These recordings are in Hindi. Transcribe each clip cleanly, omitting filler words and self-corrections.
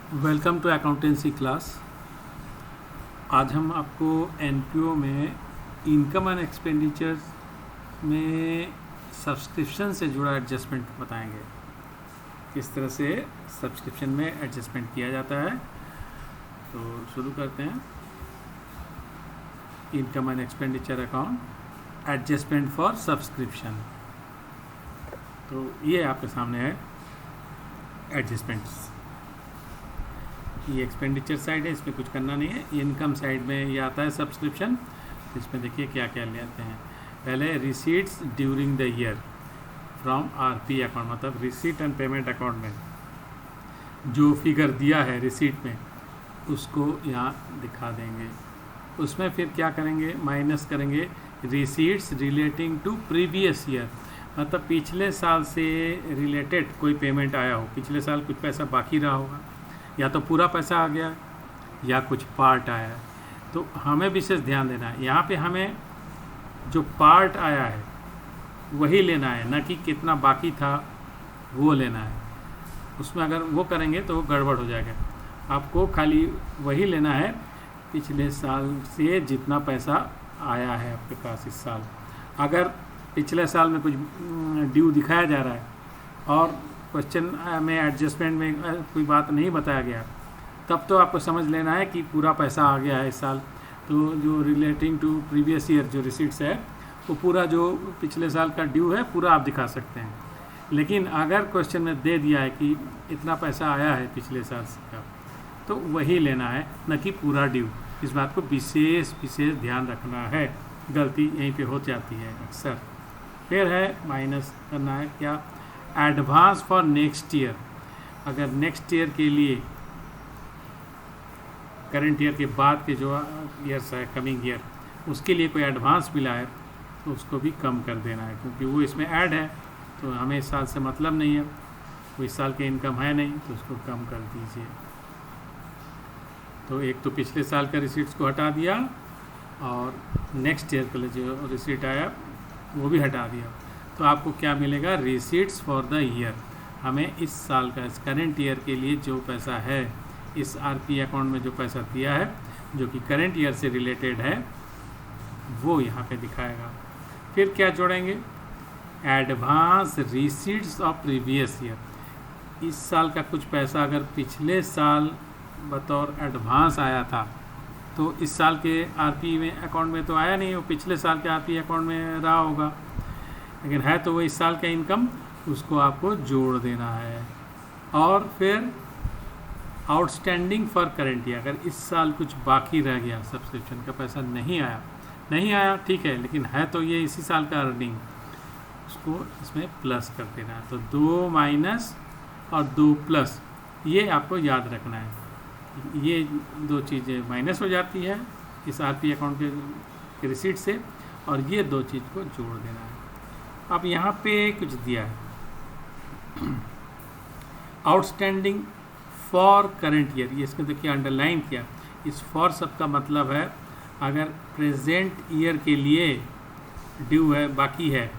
Welcome to accountancy class. आज हम आपको एनपीओ में इनकम एंड एक्सपेंडिचर में सब्सक्रिप्शन से जुड़ा एडजस्टमेंट बताएंगे। किस तरह से सब्सक्रिप्शन में एडजस्टमेंट किया जाता है। तो शुरू करते हैं। Income and expenditure account adjustment for subscription. तो ये आपके सामने है एडजस्टमेंट्स। ये एक्सपेंडिचर साइड है, इसमें कुछ करना नहीं है। इनकम साइड में ये आता है सब्सक्रिप्शन। इसमें देखिए क्या क्या ले आते हैं। पहले receipts during the year from RP account, मतलब रिसीट एंड पेमेंट अकाउंट में जो फिगर दिया है रिसीट में उसको यहाँ दिखा देंगे। उसमें फिर क्या करेंगे, माइनस करेंगे receipts relating to previous year, मतलब पिछले साल से रिलेटेड कोई पेमेंट आया हो, पिछले साल कुछ पैसा बाकी रहा होगा, या तो पूरा पैसा आ गया या कुछ पार्ट आया है। तो हमें विशेष ध्यान देना है, यहाँ पे हमें जो पार्ट आया है वही लेना है, न कि कितना बाकी था वो लेना है। उसमें अगर वो करेंगे तो वो गड़बड़ हो जाएगा। आपको खाली वही लेना है पिछले साल से जितना पैसा आया है आपके पास इस साल। अगर पिछले साल में कुछ ड्यू दिखाया जा रहा है और क्वेश्चन में एडजस्टमेंट में कोई बात नहीं बताया गया, तब तो आपको समझ लेना है कि पूरा पैसा आ गया है इस साल। तो जो रिलेटिंग टू प्रीवियस ईयर जो रिसीट्स है वो पूरा जो पिछले साल का ड्यू है पूरा आप दिखा सकते हैं। लेकिन अगर क्वेश्चन में दे दिया है कि इतना पैसा आया है पिछले साल का, तो वही लेना है, न कि पूरा ड्यू। इस बात को विशेष ध्यान रखना है, गलती यहीं पे हो जाती है अक्सर। फिर है माइनस करना है क्या, एडवांस फॉर नेक्स्ट ईयर। अगर नेक्स्ट ईयर के लिए, करंट ईयर के बाद के जो ईयर्स है कमिंग ईयर, उसके लिए कोई एडवांस मिला है तो उसको भी कम कर देना है, क्योंकि वो इसमें ऐड है तो हमें इस साल से मतलब नहीं है, वो इस साल की इनकम है नहीं, तो उसको कम कर दीजिए। तो एक तो पिछले साल का रिसीट्स को हटा दिया और नेक्स्ट ईयर का जो रिसीट आया वो भी हटा दिया। तो आपको क्या मिलेगा, रिसीट्स फॉर द ईयर। हमें इस साल का, इस करंट ईयर के लिए जो पैसा है इस आरपी अकाउंट में जो पैसा दिया है जो कि करंट ईयर से रिलेटेड है वो यहाँ पे दिखाएगा। फिर क्या जोड़ेंगे, advance receipts of previous year. इस साल का कुछ पैसा अगर पिछले साल बतौर एडवांस आया था तो इस साल के आरपी में अकाउंट में तो आया नहीं, वो पिछले साल के आरपी अकाउंट में रहा होगा, लेकिन है तो वो इस साल का इनकम, उसको आपको जोड़ देना है। और फिर आउटस्टैंडिंग फॉर करंट ईयर, अगर इस साल कुछ बाकी रह गया, सब्सक्रिप्शन का पैसा नहीं आया ठीक है, लेकिन है तो ये इसी साल का अर्निंग, उसको इसमें प्लस कर देना है। तो 2 माइनस और 2 प्लस, ये आपको याद रखना है। ये दो चीज़ें माइनस हो जाती है इस आरपी अकाउंट के रिसीट से, और ये दो चीज़ को जोड़ देना है। अब यहाँ पे कुछ दिया है आउटस्टैंडिंग फॉर करंट ईयर, ये इसमें देखिए अंडरलाइन किया। इस फॉर सब का मतलब है अगर प्रेजेंट ईयर के लिए ड्यू है, बाकी है,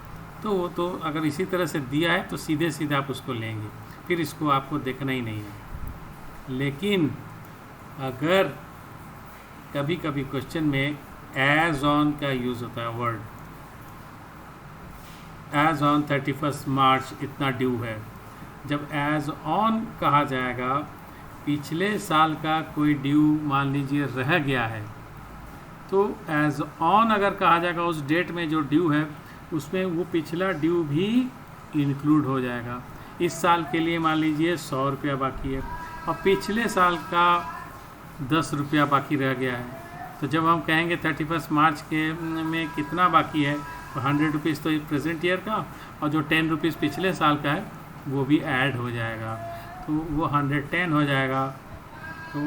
तो वो तो अगर इसी तरह से दिया है तो सीधे आप उसको लेंगे, फिर इसको आपको देखना ही नहीं है। लेकिन अगर कभी कभी क्वेश्चन में एज ऑन का यूज़ होता है, वर्ड एज ऑन 31 मार्च इतना ड्यू है। जब एज ऑन कहा जाएगा, पिछले साल का कोई ड्यू मान लीजिए रह गया है, तो एज ऑन अगर कहा जाएगा उस डेट में जो ड्यू है उसमें वो पिछला ड्यू भी इंक्लूड हो जाएगा। इस साल के लिए मान लीजिए 100 रुपया बाकी है और पिछले साल का 10 रुपया बाकी रह गया है, तो जब हम कहेंगे 31 मार्च के में कितना बाकी है, तो 100 रुपीज़ तो प्रेजेंट ईयर का और जो 10 रुपीज़ पिछले साल का है वो भी ऐड हो जाएगा, तो वो 110 हो जाएगा। तो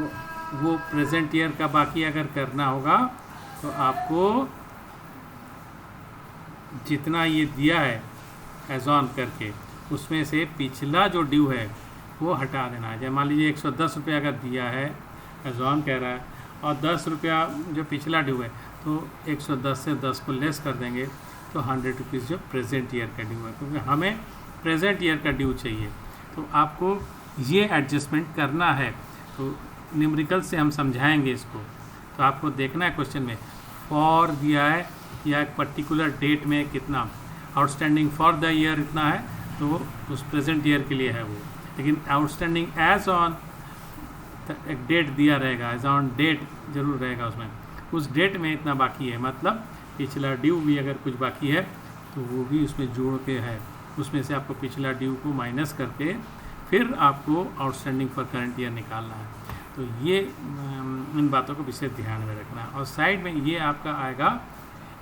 वो प्रेजेंट ईयर का बाकी अगर करना होगा तो आपको जितना ये दिया है एज ऑन करके, उसमें से पिछला जो ड्यू है वो हटा देना है। जब मान लीजिए 110 रुपया अगर दिया है, एज ऑन कह रहा है, और 10 रुपया जो पिछला ड्यू है, तो 110 से 10 को लेस कर देंगे तो 100 रुपीज़ जो प्रेजेंट ईयर का ड्यू है, क्योंकि हमें प्रेजेंट ईयर का ड्यू चाहिए। तो आपको ये एडजस्टमेंट करना है। तो न्यूमेरिकल से हम समझाएंगे इसको। तो आपको देखना है क्वेश्चन में फॉर दिया है या एक पर्टिकुलर डेट में कितना आउटस्टैंडिंग फॉर द ईयर इतना है, तो उस प्रेजेंट ईयर के लिए है वो। लेकिन आउटस्टैंडिंग एज ऑन एक डेट दिया रहेगा, एज ऑन डेट जरूर रहेगा उसमें, उस डेट में इतना बाकी है, मतलब पिछला ड्यू भी अगर कुछ बाकी है तो वो भी उसमें जोड़ के है, उसमें से आपको पिछला ड्यू को माइनस करके फिर आपको आउटस्टैंडिंग फॉर करंट ईयर निकालना है। तो ये इन बातों को विशेष ध्यान में रखना है। और साइड में ये आपका आएगा,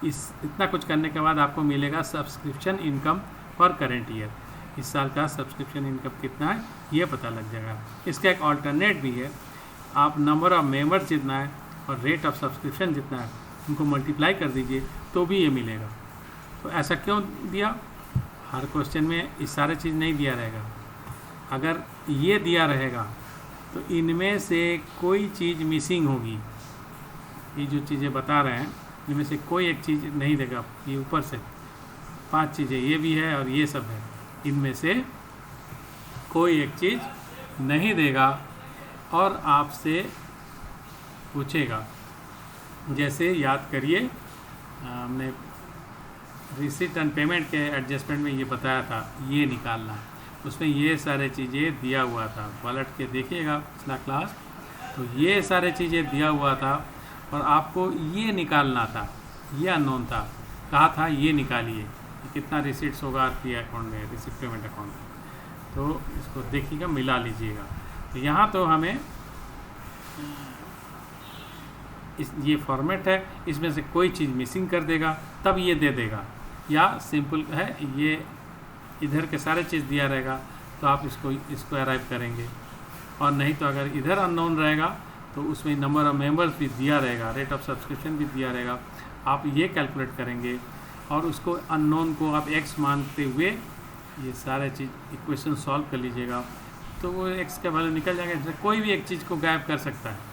इस इतना कुछ करने के बाद आपको मिलेगा subscription income for current year. इस साल का सब्सक्रिप्शन इनकम कितना है ये पता लग जाएगा। इसका एक ऑल्टरनेट भी है, आप नंबर ऑफ मेंबर्स जितना है और रेट ऑफ सब्सक्रिप्शन जितना है उनको मल्टीप्लाई कर दीजिए तो भी ये मिलेगा। तो ऐसा क्यों दिया, हर क्वेश्चन में इस सारे चीज़ नहीं दिया रहेगा। अगर ये दिया रहेगा तो इनमें से कोई चीज़ मिसिंग होगी, ये जो चीज़ें बता रहे हैं इनमें से कोई एक चीज़ नहीं देगा। ये ऊपर से 5 चीज़ें ये भी है और ये सब है, इनमें से कोई एक चीज़ नहीं देगा और आपसे पूछेगा। जैसे याद करिए हमने रिसीट एंड पेमेंट के एडजस्टमेंट में ये बताया था, ये निकालना है, उसमें ये सारे चीज़ें दिया हुआ था। पलट के देखिएगा पिछला क्लास, तो ये सारे चीज़ें दिया हुआ था और आपको ये निकालना था, ये अननोन था, कहा था ये निकालिए कितना रिसीट्स होगा आपके अकाउंट में, रिसीट पेमेंट अकाउंट में। तो इसको देखिएगा, मिला लीजिएगा। तो यहाँ तो हमें ये फॉर्मेट है, इसमें से कोई चीज़ मिसिंग कर देगा तब ये दे देगा, या सिंपल है ये इधर के सारे चीज़ दिया रहेगा तो आप इसको अराइव करेंगे। और नहीं तो अगर इधर अननोन रहेगा तो उसमें नंबर ऑफ मेंबर्स भी दिया रहेगा, रेट ऑफ सब्सक्रिप्शन भी दिया रहेगा, आप ये कैलकुलेट करेंगे और उसको अननोन को आप x मानते हुए ये सारे चीज़ इक्वेशन सॉल्व कर लीजिएगा तो वो x का वैल्यू निकल जाएगा। इसमें कोई भी एक चीज़ को गायब कर सकता है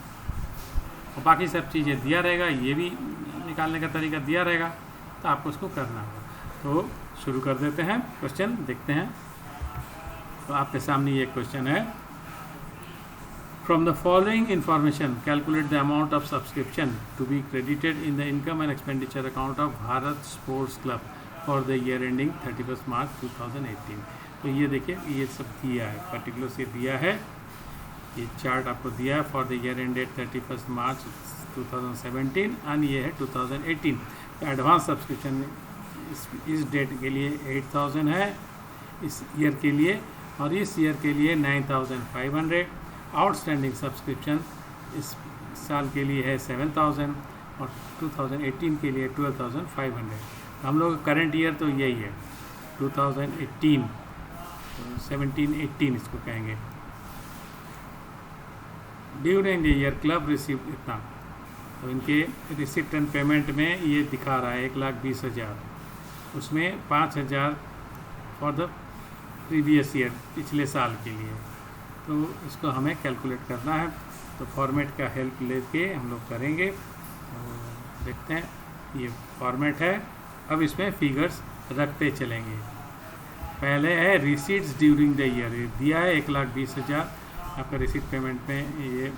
और बाकी सब चीज़ें दिया रहेगा, ये भी निकालने का तरीका दिया रहेगा, तो आपको उसको करना होगा। तो शुरू कर देते हैं, क्वेश्चन देखते हैं। तो आपके सामने ये क्वेश्चन है, from the following information calculate the amount of subscription to be credited in the income and expenditure account of Bharat sports club for the year ending 31 March 2018। तो ये देखिए ये सब दिया है, पर्टिकुलर से दिया है, ये चार्ट आपको दिया है for the year ended 31 March 2017 and ये है 2018। तो एडवांस सब्सक्रिप्शन इस डेट के लिए 8000 है इस ईयर के लिए, और इस ईयर के लिए 9500। आउटस्टैंडिंग सब्सक्रिप्शन इस साल के लिए है 7000 और 2018 के लिए 12500। हम लोग करंट ईयर तो यही है 2018, तो 17-18 इसको कहेंगे। During the year club receive इतना, तो इनके रिसिप्ट एंड पेमेंट में ये दिखा रहा है 1,20,000, उसमें 5,000 फॉर द प्रीवियस ईयर, पिछले साल के लिए। तो इसको हमें कैलकुलेट करना है, तो फॉर्मेट का हेल्प लेके हम लोग करेंगे। तो देखते हैं, ये फॉर्मेट है। अब इसमें फिगर्स रखते चलेंगे। पहले है रिसीट्स ड्यूरिंग द ईयर, दिया है 1,20,000 आपका रिसीट पेमेंट में ये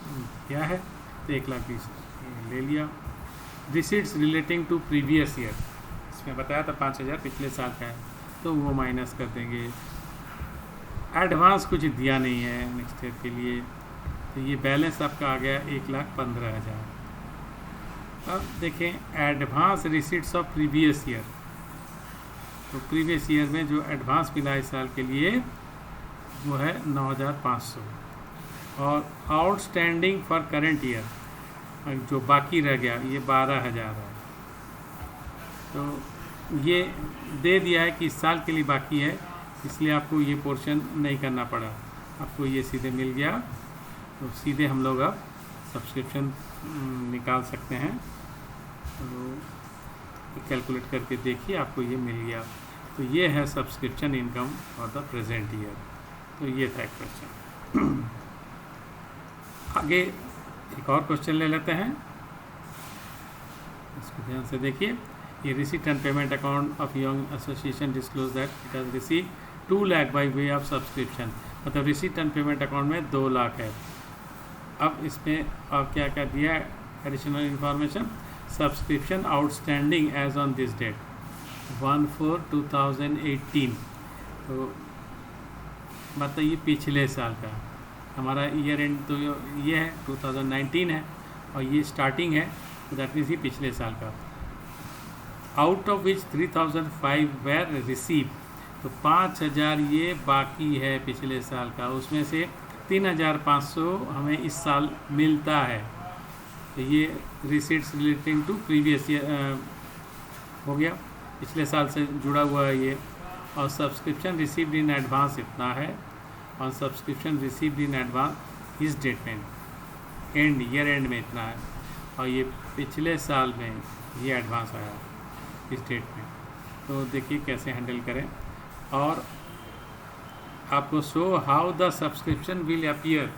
क्या है, तो 1,20,000 ले लिया। Receipts relating to previous year, इसमें बताया था 5,000 पिछले साल का है, तो वो माइनस कर देंगे। एडवांस कुछ दिया नहीं है नेक्स्ट ईयर के लिए, तो ये बैलेंस आपका आ गया 1,15,000। अब देखें advance receipts of previous year, तो प्रीवियस ईयर में जो एडवांस मिला इस साल के लिए वो है 9,500, और आउटस्टैंडिंग फॉर करंट ईयर जो बाकी रह गया ये 12,000 है। तो ये दे दिया है कि इस साल के लिए बाकी है, इसलिए आपको ये पोर्शन नहीं करना पड़ा, आपको ये सीधे मिल गया। तो सीधे हम लोग अब सब्सक्रिप्शन निकाल सकते हैं। तो कैलकुलेट करके देखिए, आपको ये मिल गया। तो ये है subscription income for the present year. तो ये था क्वेश्चन। आगे एक और क्वेश्चन ले लेते हैं, इसको ध्यान से देखिए। ये receipt and payment account of young association disclose that it has receive 2 lakh by way of subscription, मतलब रिसीट एंड पेमेंट अकाउंट में 2 लाख है। अब इसमें और क्या क्या दिया है additional information, subscription outstanding as on this date 1/4/2018, तो मतलब ये पिछले साल का हमारा ईयर एंड, तो ये है 2019 है और ये स्टार्टिंग है, तो दैट मीन्स ये पिछले साल का। Out of which 3005 were receive, तो 5000 ये बाकी है पिछले साल का, उसमें से 3500 हमें इस साल मिलता है। तो ये receipts relating to previous year हो गया, पिछले साल से जुड़ा हुआ है ये। और सब्सक्रिप्शन रिसीव्ड इन एडवांस इतना है, और सब्सक्रिप्शन रिसीव्ड इन एडवांस इस डेट में एंड ईयर एंड में इतना है, और ये पिछले साल में ये एडवांस आया इस डेट में। तो देखिए कैसे हैंडल करें। और आपको show how the subscription will appear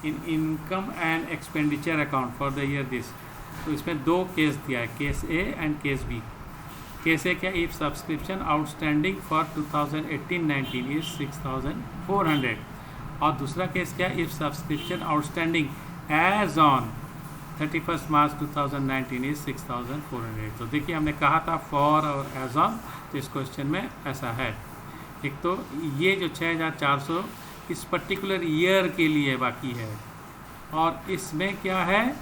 in income and expenditure account for the year this. तो इसमें दो केस दिया है, case A and case B. Case A क्या, if subscription outstanding for 2018-19 is 6400, और दूसरा केस क्या, if subscription outstanding as on 31 March 2019 is 6400। तो देखिए हमने कहा था फॉर और एज ऑन, तो इस क्वेश्चन में ऐसा है। एक तो ये जो 6400 इस पर्टिकुलर ईयर के लिए बाकी है, और इसमें क्या है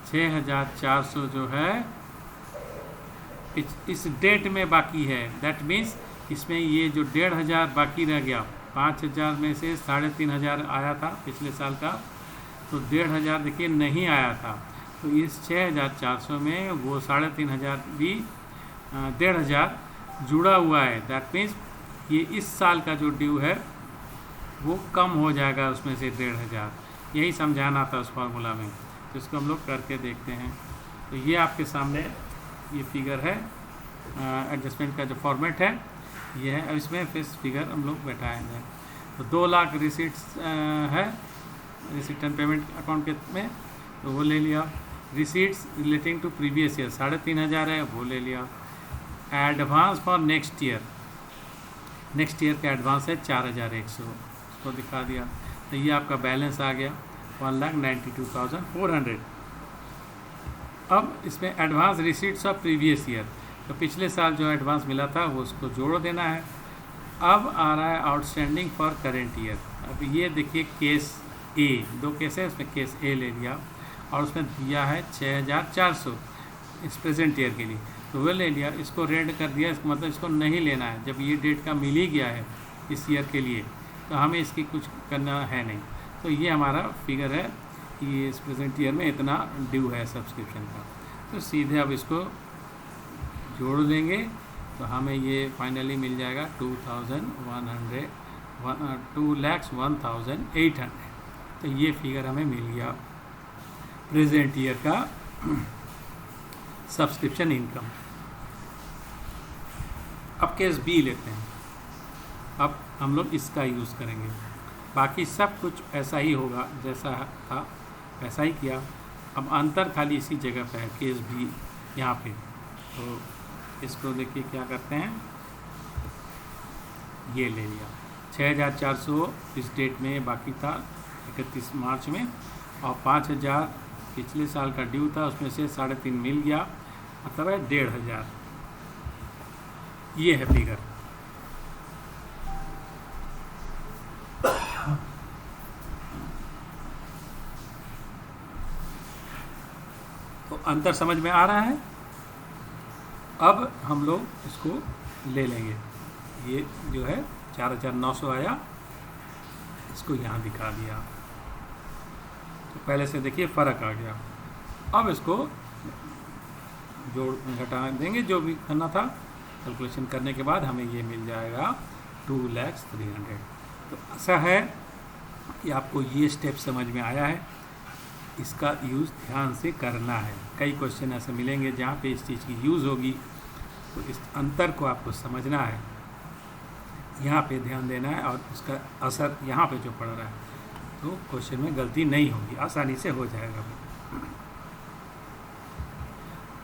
6400 जो है इस डेट में बाकी है। दैट मीन्स इसमें ये जो 1500 बाकी रह गया, 5000 में से 3500 आया था पिछले साल का, तो 1500 देखिए नहीं आया था, तो इस 6400 में वो 3500 भी 1500 जुड़ा हुआ है। दैट मीन्स ये इस साल का जो ड्यू है वो कम हो जाएगा उसमें से 1500, यही समझाना था उस फार्मूला में। तो इसको हम लोग करके देखते हैं। तो ये आपके सामने ये फिगर है, एडजस्टमेंट का जो फॉर्मेट है ये है। अब इसमें फिर फिगर हम लोग बैठाएंगे। तो 2 लाख रिसीट्स है रिसीट एंड पेमेंट अकाउंट के में, तो वो ले लिया। Receipts relating to previous year 3500 है, वो ले लिया। Advance for next year, next year का एडवांस है 4100, उसको दिखा दिया। तो ये आपका बैलेंस आ गया 1,92,400। अब इसमें advance receipts of previous year, तो पिछले साल जो एडवांस मिला था वो उसको जोड़ देना है। अब आ रहा है आउटस्टैंडिंग फॉर करेंट ईयर। अब ये देखिए केस ए, 2 केस है, उसमें केस ए ले लिया और उसमें दिया है 6400 इस प्रेजेंट ईयर के लिए, तो वो ले लिया। इसको रेड कर दिया, इसका मतलब इसको नहीं लेना है। जब ये डेट का मिल ही गया है इस ईयर के लिए, तो हमें इसकी कुछ करना है नहीं। तो ये हमारा फिगर है, ये इस प्रेजेंट ईयर में इतना ड्यू है सब्सक्रिप्शन का। तो सीधे अब इसको जोड़ देंगे तो हमें ये फाइनली मिल जाएगा 2,01,800। तो ये फिगर हमें मिल गया प्रेजेंट ईयर का सब्सक्रिप्शन इनकम। अब केस बी लेते हैं। अब हम लोग इसका यूज़ करेंगे, बाकी सब कुछ ऐसा ही होगा जैसा था वैसा ही किया। अब अंतर खाली इसी जगह पे है, केस बी यहाँ पे। तो इसको देखिए क्या करते हैं, ये ले लिया 6400 इस डेट में बाकी था 31 मार्च में, और 5000 पिछले साल का ड्यू था, उसमें से 3.5 मिल गया, मतलब है 1500। ये है फिगर। तो अंतर समझ में आ रहा है। अब हम लोग इसको ले लेंगे। ये जो है 4900 आया, इसको यहाँ दिखा दिया, तो पहले से देखिए फ़र्क आ गया। अब इसको जोड़ घटा देंगे, जो भी करना था कैलकुलेशन करने के बाद हमें ये मिल जाएगा 2,03,000। तो ऐसा है कि आपको ये स्टेप समझ में आया है, इसका यूज़ ध्यान से करना है। कई क्वेश्चन ऐसे मिलेंगे जहाँ पे इस चीज़ की यूज़ होगी, तो इस अंतर को आपको समझना है, यहाँ पे ध्यान देना है, और उसका असर यहाँ पे जो पड़ रहा है, तो क्वेश्चन में गलती नहीं होगी, आसानी से हो जाएगा।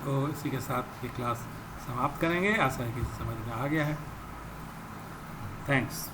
तो इसी के साथ ये क्लास समाप्त करेंगे। आशा है कि समझ में आ गया है। थैंक्स।